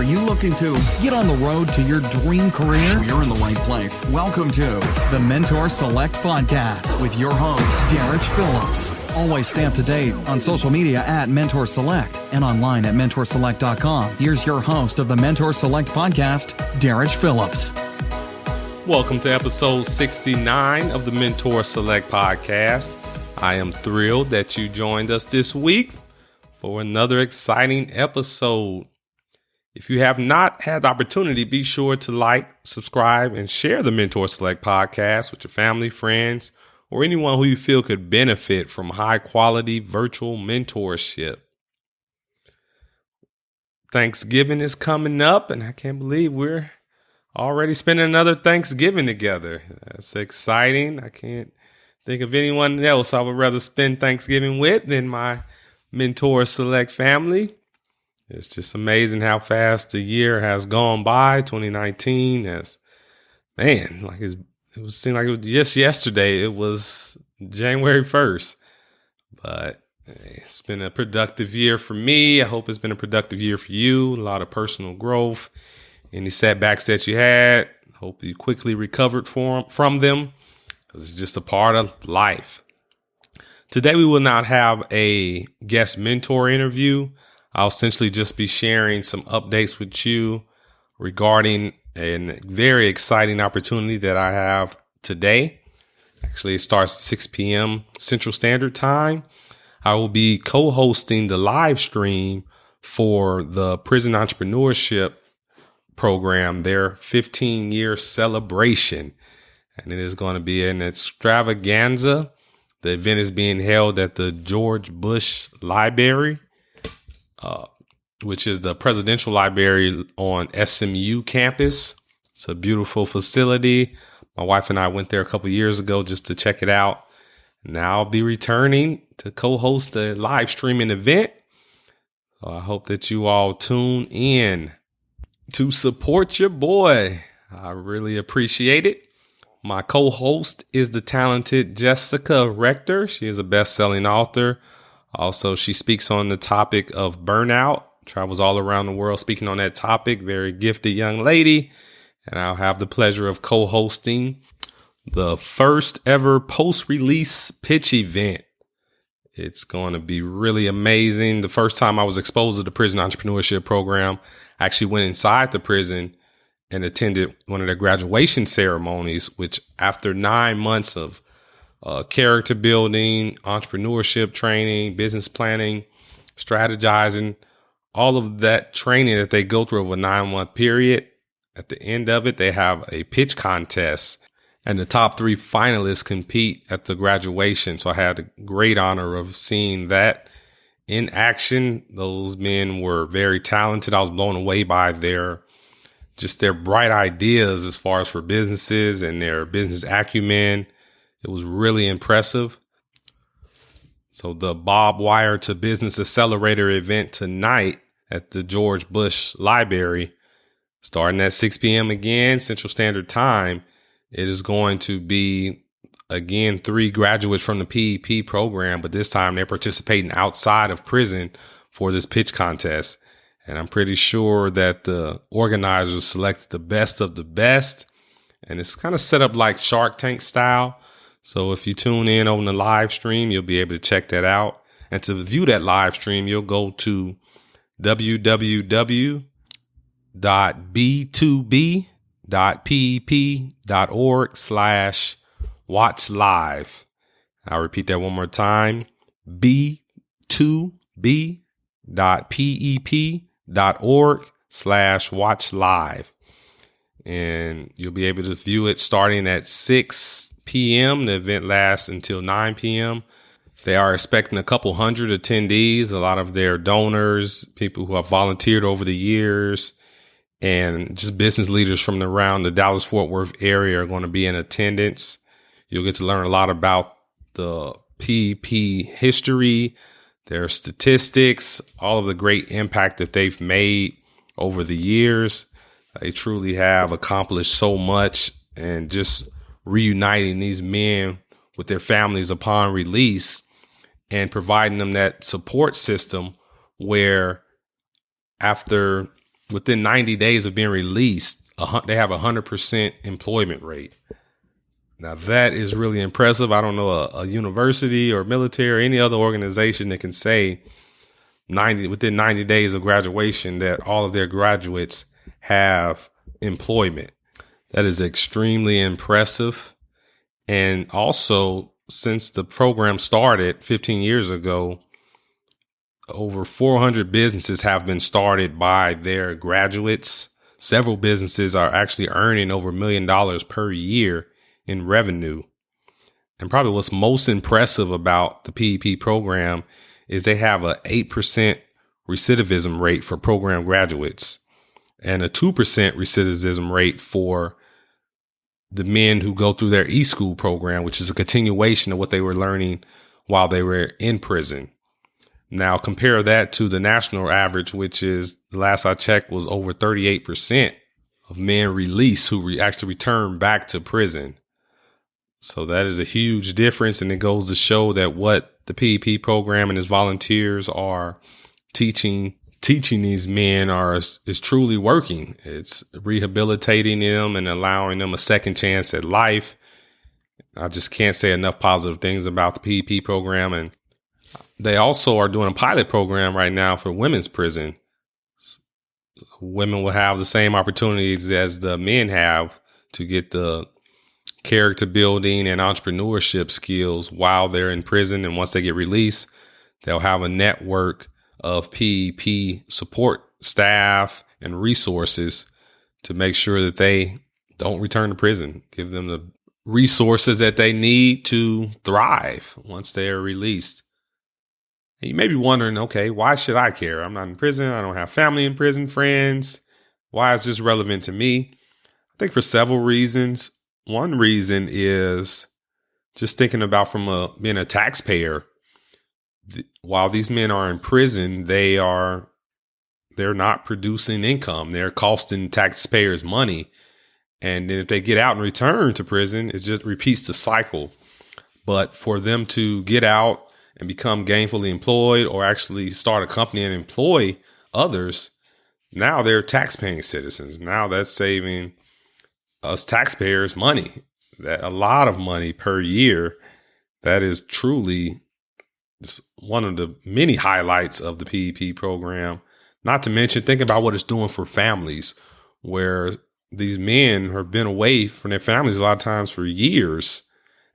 Are you looking to get on the road to your dream career? You're in the right place. Welcome to the Mentor Select Podcast with your host, Derrich Phillips. Always stay up to date on social media at Mentor Select and online at mentorselect.com. Here's your host of the Mentor Select Podcast, Derrich Phillips. Welcome to episode 69 of the Mentor Select Podcast. I am thrilled that you joined us this week for another exciting episode. If you have not had the opportunity, be sure to like, subscribe, and share the Mentor Select Podcast with your family, friends, or anyone who you feel could benefit from high-quality virtual mentorship. Thanksgiving is coming up, and I can't believe we're already spending another Thanksgiving together. That's exciting. I can't think of anyone else I would rather spend Thanksgiving with than my Mentor Select family. It's just amazing how fast the year has gone by. 2019 has, man, seemed like it was just yesterday. It was January 1st. But it's been a productive year for me. I hope it's been a productive year for you. A lot of personal growth. Any setbacks that you had, hope you quickly recovered from them, because it's just a part of life. Today, we will not have a guest mentor interview. I'll essentially just be sharing some updates with you regarding a very exciting opportunity that I have today. Actually, it starts at 6 p.m. Central Standard Time. I will be co-hosting the live stream for the Prison Entrepreneurship Program, their 15-year celebration. And it is going to be an extravaganza. The event is being held at the George Bush Library, which is the presidential library on SMU campus. It's a beautiful facility. My wife and I went there a couple years ago just to check it out. Now I'll be returning to co-host a live streaming event. So I hope that you all tune in to support your boy. I really appreciate it. My co-host is the talented Jessica Rector. She is a best-selling author. Also, she speaks on the topic of burnout, travels all around the world speaking on that topic. Very gifted young lady. And I'll have the pleasure of co-hosting the first ever post-release pitch event. It's going to be really amazing. The first time I was exposed to the Prison Entrepreneurship Program, I actually went inside the prison and attended one of their graduation ceremonies, which after 9 months of character building, entrepreneurship training, business planning, strategizing, all of that training that they go through over a 9-month period. At the end of it, they have a pitch contest, and the top 3 finalists compete at the graduation. So I had the great honor of seeing that in action. Those men were very talented. I was blown away by their bright ideas as far as for businesses and their business acumen. It was really impressive. So the Bob Wire to Business Accelerator event tonight at the George Bush Library, starting at 6 p.m. again, Central Standard Time. It is going to be, again, 3 graduates from the PEP program, but this time they're participating outside of prison for this pitch contest. And I'm pretty sure that the organizers selected the best of the best. And it's kind of set up like Shark Tank style. So if you tune in on the live stream, you'll be able to check that out. And to view that live stream, you'll go to b2b.pep.org/watch-live. I'll repeat that one more time. b2b.pep.org/watch-live. And you'll be able to view it starting at 6 p.m. The event lasts until 9 p.m. They are expecting a couple hundred attendees, a lot of their donors, people who have volunteered over the years, and just business leaders from around the Dallas-Fort Worth area are going to be in attendance. You'll get to learn a lot about the PEP history, their statistics, all of the great impact that they've made over the years. They truly have accomplished so much, and just reuniting these men with their families upon release and providing them that support system where after within 90 days of being released, they have 100% employment rate. Now that is really impressive. I don't know a university or military or any other organization that can say within 90 days of graduation that all of their graduates have employment. That is extremely impressive. And also, since the program started 15 years ago, over 400 businesses have been started by their graduates. Several businesses are actually earning over $1 million per year in revenue. And probably what's most impressive about the PEP program is they have a 8% recidivism rate for program graduates and a 2% recidivism rate for the men who go through their e-school program, which is a continuation of what they were learning while they were in prison. Now compare that to the national average, which is, the last I checked, was over 38% of men released who actually return back to prison. So that is a huge difference. And it goes to show that what the PEP program and its volunteers are teaching these men is truly working. It's rehabilitating them and allowing them a second chance at life. I just can't say enough positive things about the PEP program. And they also are doing a pilot program right now for women's prison. Women will have the same opportunities as the men have to get the character building and entrepreneurship skills while they're in prison. And once they get released, they'll have a network of PEP support staff and resources to make sure that they don't return to prison, give them the resources that they need to thrive once they are released. And you may be wondering, okay, why should I care? I'm not in prison. I don't have family in prison, friends. Why is this relevant to me? I think for several reasons. One reason is just thinking about from being a taxpayer. While these men are in prison, they're not producing income. They're costing taxpayers money. And then if they get out and return to prison, it just repeats the cycle. But for them to get out and become gainfully employed or actually start a company and employ others, now they're tax-paying citizens. Now that's saving us taxpayers money, that a lot of money per year. That is truly one of the many highlights of the PEP program. Not to mention, think about what it's doing for families where these men have been away from their families a lot of times for years.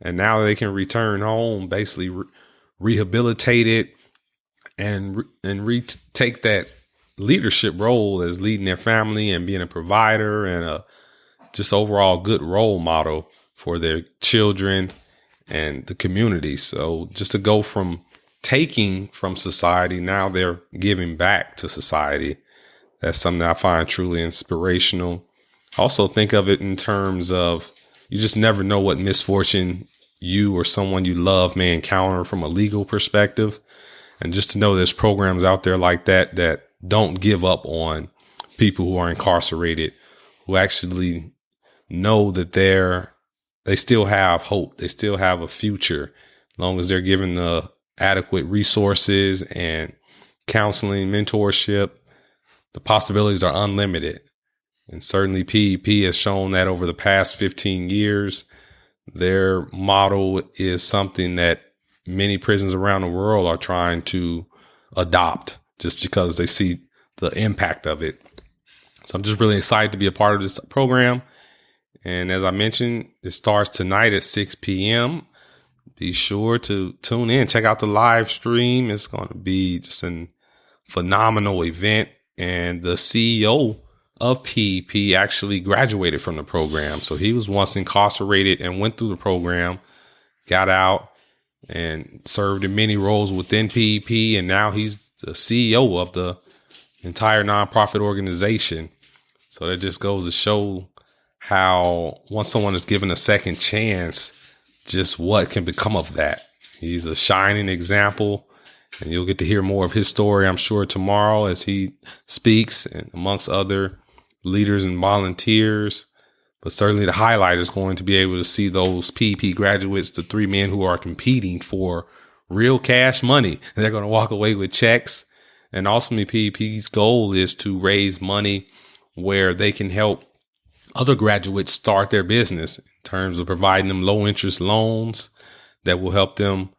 And now they can return home, basically rehabilitated and retake that leadership role as leading their family and being a provider and a just overall good role model for their children and the community. So just to go from taking from society, now they're giving back to society. That's something that I find truly inspirational. Also think of it in terms of you just never know what misfortune you or someone you love may encounter from a legal perspective. And just to know there's programs out there like that don't give up on people who are incarcerated, who actually know that they still have hope. They still have a future as long as they're given the adequate resources and counseling, mentorship. The possibilities are unlimited. And certainly PEP has shown that over the past 15 years. Their model is something that many prisons around the world are trying to adopt just because they see the impact of it. So I'm just really excited to be a part of this program. And as I mentioned, it starts tonight at 6 p.m. Be sure to tune in, check out the live stream. It's going to be just a phenomenal event. And the CEO of PEP actually graduated from the program. So he was once incarcerated and went through the program, got out and served in many roles within PEP. And now he's the CEO of the entire nonprofit organization. So that just goes to show how once someone is given a second chance, just what can become of that. He's a shining example, and you'll get to hear more of his story, I'm sure, tomorrow as he speaks and amongst other leaders and volunteers. But certainly the highlight is going to be able to see those PEP graduates, the 3 men who are competing for real cash money. They're going to walk away with checks. And ultimately, PEP's goal is to raise money where they can help other graduates start their business in terms of providing them low interest loans that will help them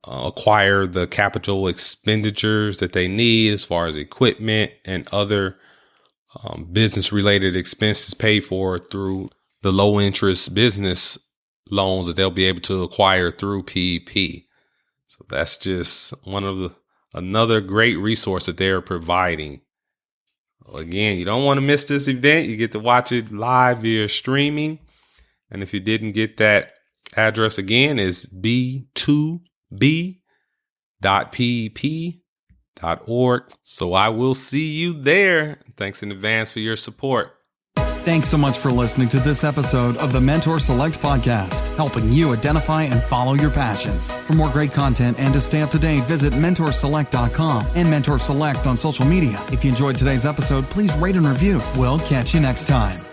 acquire the capital expenditures that they need as far as equipment and other business related expenses paid for through the low interest business loans that they'll be able to acquire through PEP. So that's just another great resource that they're providing. Again, you don't want to miss this event. You get to watch it live via streaming. And if you didn't get that address again, is b2b.pep.org. So I will see you there. Thanks in advance for your support. Thanks so much for listening to this episode of the Mentor Select podcast, helping you identify and follow your passions. For more great content and to stay up to date, visit mentorselect.com and Mentor Select on social media. If you enjoyed today's episode, please rate and review. We'll catch you next time.